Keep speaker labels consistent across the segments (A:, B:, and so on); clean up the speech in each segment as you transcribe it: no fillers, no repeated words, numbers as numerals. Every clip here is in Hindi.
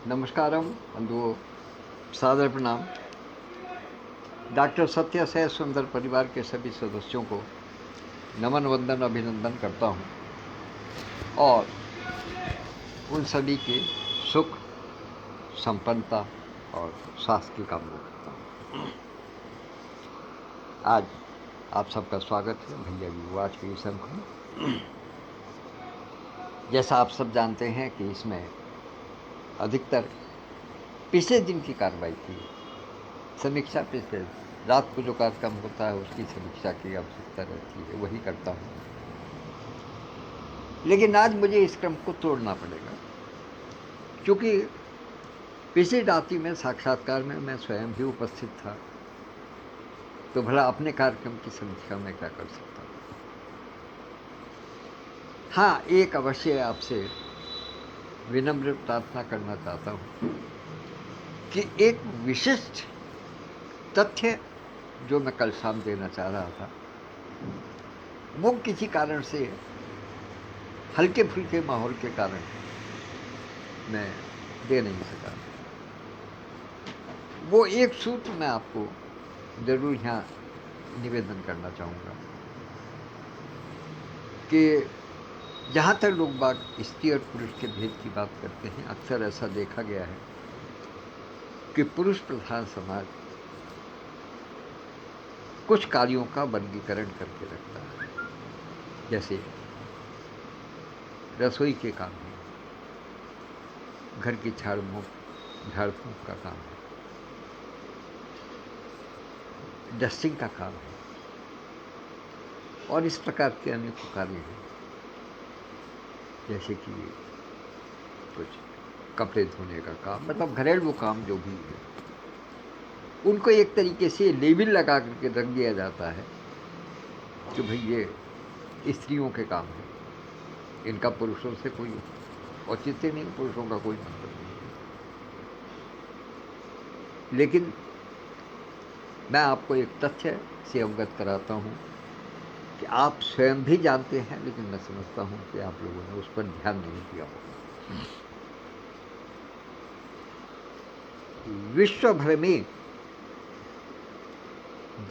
A: नमस्कारम बंधुओं, सादर प्रणाम। डॉक्टर सत्य सह सुंदर परिवार के सभी सदस्यों को नमन वंदन अभिनंदन करता हूँ और उन सभी के सुख, संपन्नता और स्वास्थ्य की कामना करता हूँ। आज आप सबका स्वागत है भैया युवाज के इस अंक में। जैसा आप सब जानते हैं कि इसमें अधिकतर पिछले दिन की कार्रवाई की समीक्षा, पिछले रात को जो कार्यक्रम होता है उसकी समीक्षा की आवश्यकता रहती है, वही करता हूँ। लेकिन आज मुझे इस क्रम को तोड़ना पड़ेगा, क्योंकि पिछली रात्रि में साक्षात्कार में मैं स्वयं भी उपस्थित था, तो भला अपने कार्यक्रम की समीक्षा में क्या कर सकता हूँ। हाँ, एक अवश्य आपसे विनम्र प्रार्थना करना चाहता हूँ कि एक विशिष्ट तथ्य जो मैं कल शाम देना चाह रहा था, वो किसी कारण से हल्के फुल्के माहौल के कारण मैं दे नहीं सका। वो एक सूत्र मैं आपको जरूर यहाँ निवेदन करना चाहूँगा कि जहाँ तक लोग बात स्त्री और पुरुष के भेद की बात करते हैं, अक्सर ऐसा देखा गया है कि पुरुष प्रधान समाज कुछ कार्यों का वर्गीकरण करके रखता है, जैसे रसोई के काम है, घर की झाड़ फूंक का काम है, डस्टिंग का काम है, और इस प्रकार के अनेक कार्य हैं, जैसे कि कुछ कपड़े धोने का काम, मतलब घरेलू काम जो भी है, उनको एक तरीके से लेबल लगा करके रख दिया जाता है कि भाई ये स्त्रियों के काम है, इनका पुरुषों से कोई औचित्य नहीं, पुरुषों का कोई मतलब नहीं है। लेकिन मैं आपको एक तथ्य से अवगत कराता हूँ कि आप स्वयं भी जानते हैं, लेकिन मैं समझता हूँ कि आप लोगों ने उस पर ध्यान नहीं दिया होगा। विश्व भर में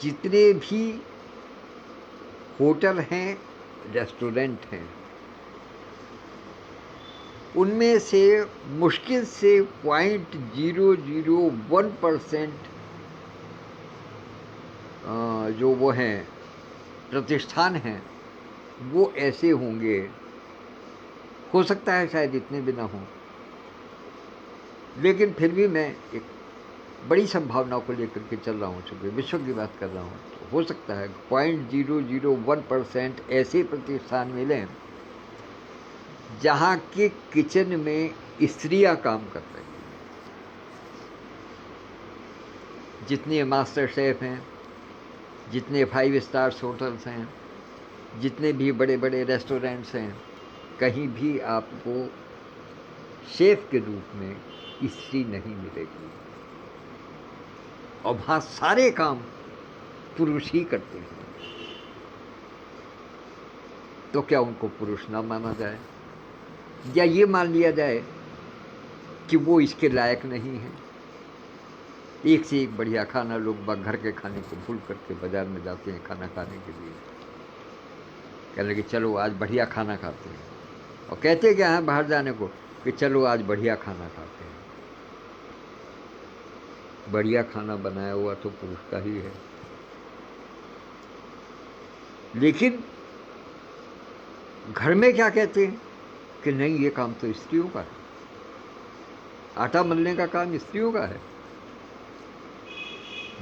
A: जितने भी होटल हैं, रेस्टोरेंट हैं, उनमें से मुश्किल से 0.001% जो वो हैं प्रतिष्ठान हैं, वो ऐसे होंगे, हो सकता है शायद इतने भी ना हों, लेकिन फिर भी मैं एक बड़ी संभावनाओं को लेकर के चल रहा हूँ, चूँकि विश्व की बात कर रहा हूँ, तो हो सकता है 0.001% ऐसे प्रतिष्ठान मिलें जहाँ के किचन में स्त्रियाँ काम कर रही हैं। जितने मास्टर शेफ हैं, जितने 5 स्टार्स होटल्स हैं, जितने भी बड़े बड़े रेस्टोरेंट्स हैं, कहीं भी आपको शेफ के रूप में स्त्री नहीं मिलेगी, और वहाँ सारे काम पुरुष ही करते हैं। तो क्या उनको पुरुष ना माना जाए, या ये मान लिया जाए कि वो इसके लायक नहीं है? एक से एक बढ़िया खाना, लोग घर के खाने को भूल करके बाजार में जाते हैं खाना खाने के लिए, कहने कि चलो आज बढ़िया खाना खाते हैं, और कहते क्या है बाहर जाने को कि चलो आज बढ़िया खाना खाते हैं। बढ़िया खाना बनाया हुआ तो पुरुष का ही है, लेकिन घर में क्या कहते हैं कि नहीं, ये काम तो स्त्रियों का है, आटा मलने का काम स्त्रियों का है।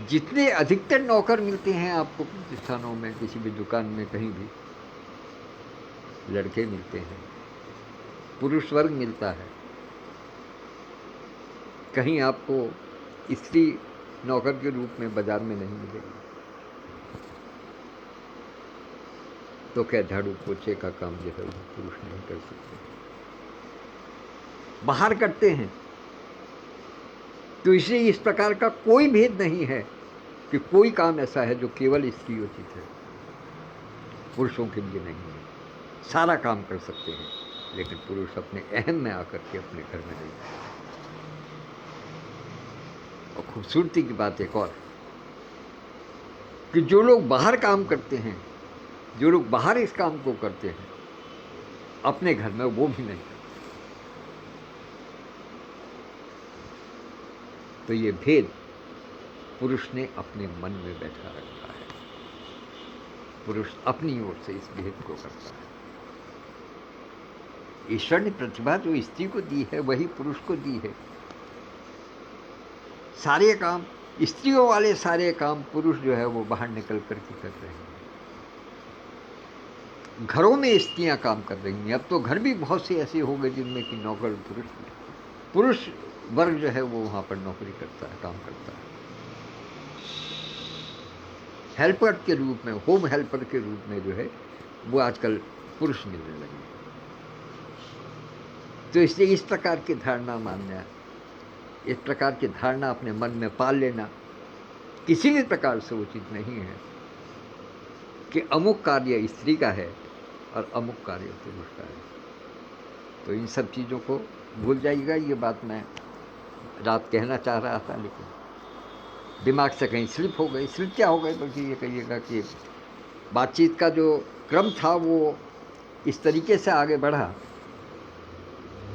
A: जितने अधिकतर नौकर मिलते हैं आपको प्रतिष्ठानों में, किसी भी दुकान में, कहीं भी लड़के मिलते हैं, पुरुष वर्ग मिलता है, कहीं आपको स्त्री नौकर के रूप में बाजार में नहीं मिलेगी। तो क्या झाड़ू पोछे का काम जो है वो पुरुष नहीं कर सकते? बाहर करते हैं। तो इसलिए इस प्रकार का कोई भेद नहीं है कि कोई काम ऐसा है जो केवल स्त्रियोचित है, पुरुषों के लिए नहीं है। सारा काम कर सकते हैं, लेकिन पुरुष अपने अहम में आकर के अपने घर में नहीं। और खूबसूरती की बात एक और कि जो लोग बाहर काम करते हैं, जो लोग बाहर इस काम को करते हैं, अपने घर में वो भी नहीं करते। तो ये भेद पुरुष ने अपने मन में बैठा रखा है। पुरुष अपनी ओर से इस भेद को करता है। ईश्वर ने प्रतिभा जो स्त्री को दी है वही पुरुष को दी है। सारे काम स्त्रियों वाले सारे काम पुरुष जो है वो बाहर निकल करके कर रहे हैं। घरों में स्त्रियां काम कर रही हैं। अब तो घर भी बहुत से ऐसे हो गए जिनमें कि नौकर पुरुष वर्ग जो है वो वहां पर नौकरी करता है, काम करता है। हेल्पर के रूप में, होम हेल्पर के रूप में जो है वो आजकल पुरुष मिलने लगे। तो इसलिए इस प्रकार की धारणा मानना, इस प्रकार की धारणा अपने मन में पाल लेना किसी भी प्रकार से उचित नहीं है कि अमुक कार्य स्त्री का है और अमुक कार्य पुरुष का है। तो इन सब चीज़ों को भूल जाइएगा। ये बात मैं रात कहना चाह रहा था लेकिन दिमाग से कहीं स्लिप हो गई। स्लिप क्या हो गई बल्कि ये कहिएगा कि बातचीत का जो क्रम था वो इस तरीके से आगे बढ़ा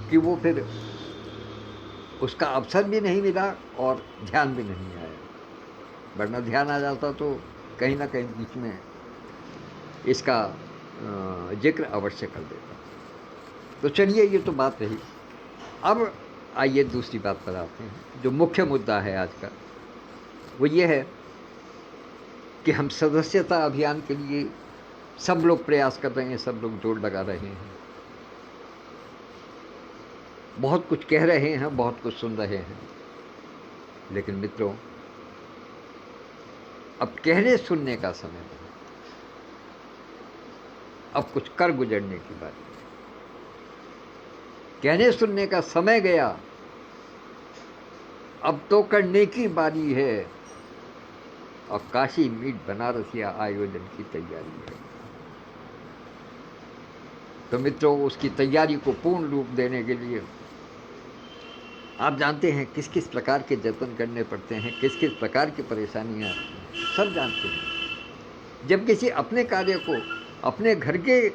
A: कि वो फिर उसका अवसर भी नहीं मिला और ध्यान भी नहीं आया। वरना ध्यान आ जाता तो कहीं ना कहीं बीच में इसका जिक्र अवश्य कर देता। तो चलिए, ये तो बात रही। अब आइए दूसरी बात पर आते हैं। जो मुख्य मुद्दा है आज का वो ये है कि हम सदस्यता अभियान के लिए सब लोग प्रयास कर रहे हैं, सब लोग जोर लगा रहे हैं, बहुत कुछ कह रहे हैं, बहुत कुछ सुन रहे हैं। लेकिन मित्रों, अब कहने सुनने का समय है। अब कुछ कर गुजरने की बात है। कहने सुनने का समय गया, अब तो करने की बारी है। और काशी मीट बनारसिया आयोजन की तैयारी है। तो मित्रों, उसकी तैयारी को पूर्ण रूप देने के लिए आप जानते हैं किस किस प्रकार के जतन करने पड़ते हैं, किस किस प्रकार की परेशानियां सब जानते हैं। जब किसी अपने कार्य को, अपने घर के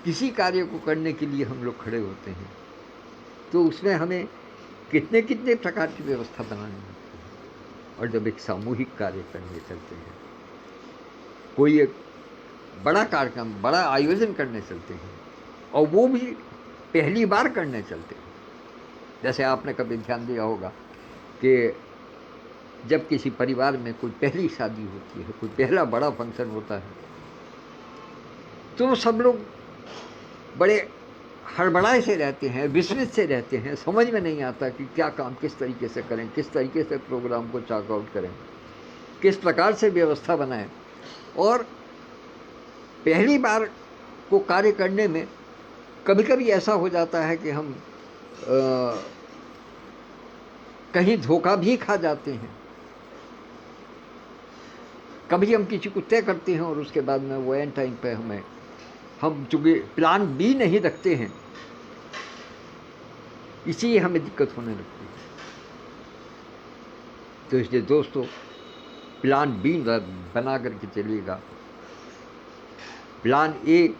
A: किसी कार्य को करने के लिए हम लोग खड़े होते हैं तो उसमें हमें कितने कितने प्रकार की व्यवस्था बनानी होती है। और जब एक सामूहिक कार्य करने चलते हैं, कोई एक बड़ा कार्यक्रम, बड़ा आयोजन करने चलते हैं और वो भी पहली बार करने चलते हैं। जैसे आपने कभी ध्यान दिया होगा कि जब किसी परिवार में कोई पहली शादी होती है, कोई पहला बड़ा फंक्शन होता है, तो सब लोग बड़े हड़बड़ाए से रहते हैं, विस्मित से रहते हैं। समझ में नहीं आता कि क्या काम किस तरीके से करें, किस तरीके से प्रोग्राम को चॉक आउट करें, किस प्रकार से व्यवस्था बनाएं। और पहली बार को कार्य करने में कभी कभी ऐसा हो जाता है कि हम कहीं धोखा भी खा जाते हैं। कभी हम किसी को तय करते हैं और उसके बाद में वो एंड टाइम पे हम चूँकि प्लान बी नहीं रखते हैं, इसीलिए हमें दिक्कत होने लगती है। तो इसलिए दोस्तों, प्लान बी बना करके चलिएगा। प्लान ए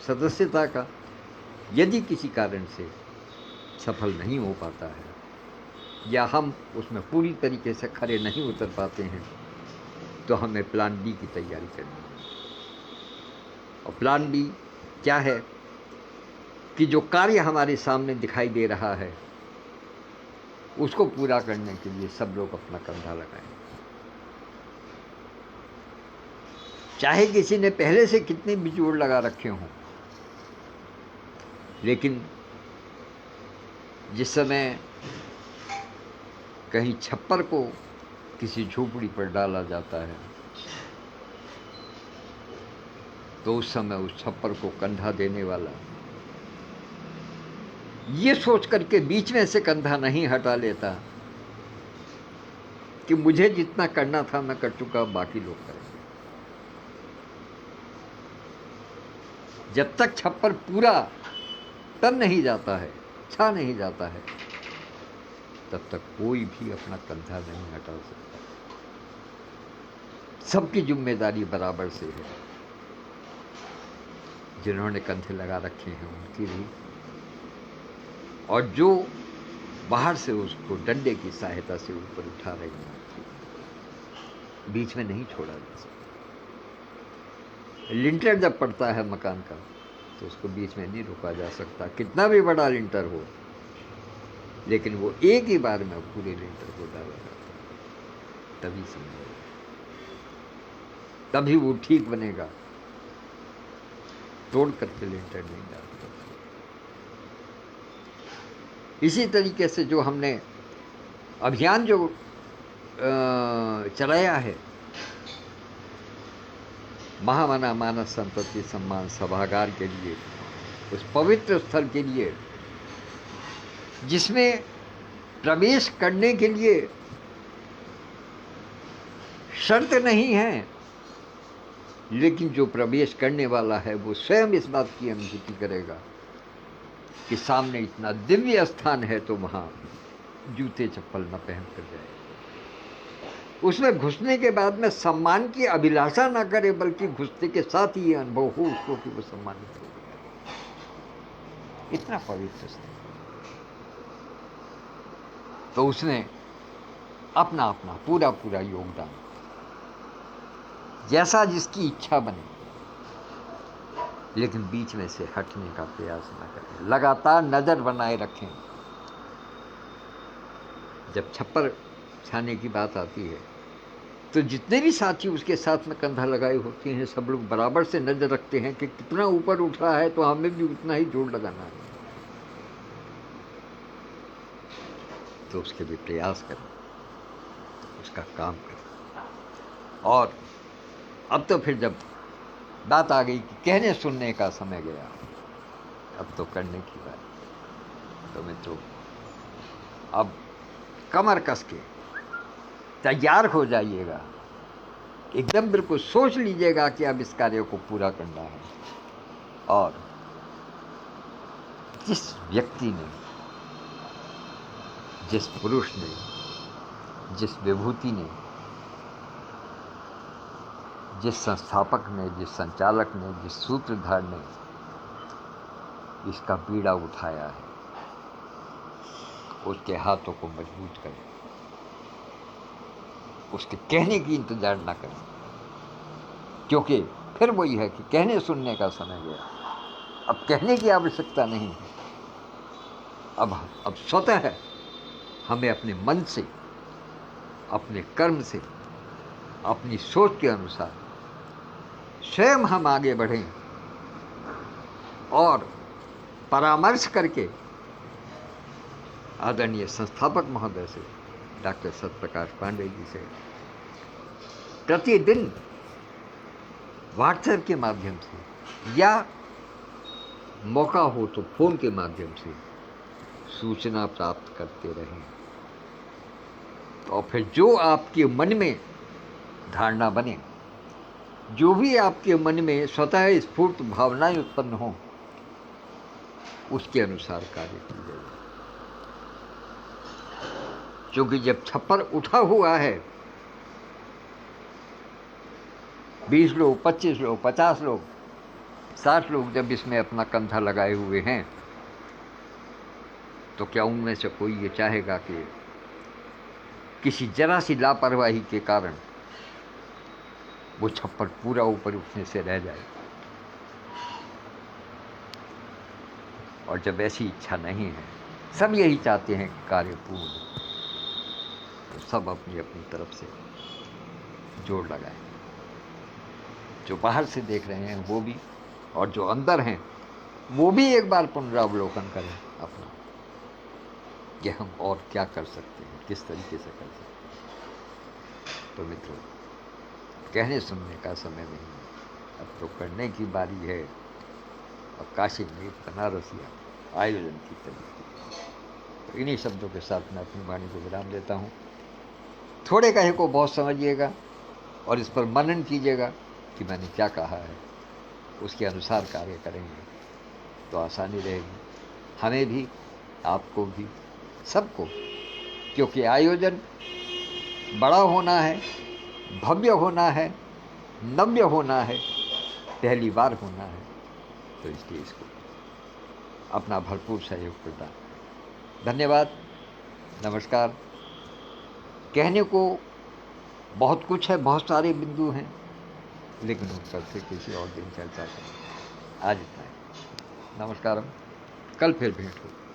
A: सदस्यता का यदि किसी कारण से सफल नहीं हो पाता है या हम उसमें पूरी तरीके से खरे नहीं उतर पाते हैं तो हमें प्लान बी की तैयारी करनी है। और प्लान बी क्या है कि जो कार्य हमारे सामने दिखाई दे रहा है उसको पूरा करने के लिए सब लोग अपना कंधा लगाएं। चाहे किसी ने पहले से कितने भी जोड़ लगा रखे हों, लेकिन जिस समय कहीं छप्पर को किसी झोपड़ी पर डाला जाता है तो उस समय उस छप्पर को कंधा देने वाला ये सोच करके बीच में से कंधा नहीं हटा लेता कि मुझे जितना करना था मैं कर चुका, बाकी लोग करेंगे। जब तक छप्पर पूरा तन नहीं जाता है, छा नहीं जाता है, तब तक कोई भी अपना कंधा नहीं हटा सकता। सबकी जिम्मेदारी बराबर से है। जिन्होंने कंधे लगा रखे हैं उनकी भी, और जो बाहर से उसको डंडे की सहायता से ऊपर उठा रहे हैं, बीच में नहीं छोड़ा जा सकता। लिंटर जब पड़ता है मकान का तो उसको बीच में नहीं रोका जा सकता, कितना भी बड़ा लिंटर हो, लेकिन वो एक ही बार में पूरे लिंटर को डालेगा, तभी समझेगा, तभी वो ठीक बनेगा। तोड़ करके लिंटर नहीं डाल सकता। इसी तरीके से जो हमने अभियान जो चलाया है, महामना मानस संतति सम्मान सभागार के लिए, उस पवित्र स्थल के लिए, जिसमें प्रवेश करने के लिए शर्त नहीं है, लेकिन जो प्रवेश करने वाला है वो स्वयं इस बात की अनुभूति करेगा कि सामने इतना दिव्य स्थान है, तो वहां जूते चप्पल न पहन कर जाए। उसमें घुसने के बाद में सम्मान की अभिलाषा ना करे, बल्कि घुसने के साथ ही ये अनुभव हो उसको कि वो सम्मानित हो गया। इतना पवित्र स्थान। तो उसने अपना अपना पूरा पूरा योगदान, जैसा जिसकी इच्छा बने, लेकिन बीच में से हटने का प्रयास न करें, लगातार नजर बनाए रखें। जब छप्पर छाने की बात आती है तो जितने भी साथी उसके साथ में कंधा लगाए होते हैं, सब लोग बराबर से नजर रखते हैं कि कितना ऊपर उठ रहा है, तो हमें भी उतना ही जोर लगाना है। तो उसके भी प्रयास करें, उसका काम करें। और अब तो फिर जब बात आ गई कि कहने सुनने का समय गया, अब तो करने की बात। तो मित्रों, अब कमर कस के तैयार हो जाइएगा, एकदम बिल्कुल सोच लीजिएगा कि अब इस कार्य को पूरा करना है। और जिस व्यक्ति ने, जिस पुरुष ने, जिस विभूति ने, जिस संस्थापक ने, जिस संचालक ने, जिस सूत्रधार ने इसका बीड़ा उठाया है, उसके हाथों को मजबूत करें, उसके कहने की इंतजार ना करें, क्योंकि फिर वही है कि कहने सुनने का समय गया। अब कहने की आवश्यकता नहीं है। अब स्वतः हमें अपने मन से, अपने कर्म से, अपनी सोच के अनुसार स्वयं हम आगे बढ़ें और परामर्श करके आदरणीय संस्थापक महोदय से, डॉक्टर सत्यप्रकाश पांडे जी से प्रतिदिन व्हाट्सएप के माध्यम से या मौका हो तो फोन के माध्यम से सूचना प्राप्त करते रहें। और फिर जो आपके मन में धारणा बने, जो भी आपके मन में स्वतः स्फूर्त भावनाएं उत्पन्न हो, उसके अनुसार कार्य कीजिए। क्योंकि जब छप्पर उठा हुआ है, 20 लोग, 25 लोग, 50 लोग, 60 लोग जब इसमें अपना कंधा लगाए हुए हैं, तो क्या उनमें से कोई ये चाहेगा कि किसी जरा सी लापरवाही के कारण वो छप्पर पूरा ऊपर उठने से रह जाए? और जब ऐसी इच्छा नहीं है, सब यही चाहते हैं कि कार्य पूर्ण हो, तो सब अपनी अपनी तरफ से जोर लगाएं। जो बाहर से देख रहे हैं वो भी, और जो अंदर हैं वो भी एक बार पुनरावलोकन करें अपना, कि हम और क्या कर सकते हैं, किस तरीके से कर सकते हैं। तो मित्रों, कहने सुनने का समय नहीं है, अब तो करने की बारी है। और काशी में बनारसिया आयोजन की तैयारी। तो इन्हीं शब्दों के साथ मैं अपनी वाणी को विराम देता हूँ। थोड़े कहे को बहुत समझिएगा और इस पर मनन कीजिएगा कि मैंने क्या कहा है, उसके अनुसार कार्य करेंगे तो आसानी रहेगी, हमें भी, आपको भी, सबको। क्योंकि आयोजन बड़ा होना है, भव्य होना है, नव्य होना है, पहली बार होना है, तो इसलिए इसको अपना भरपूर सहयोग प्रदान। धन्यवाद, नमस्कार। कहने को बहुत कुछ है, बहुत सारे बिंदु हैं, लेकिन उन पर से किसी और दिन चर्चा करें। आज इतना है। नमस्कार, कल फिर भेंट हो।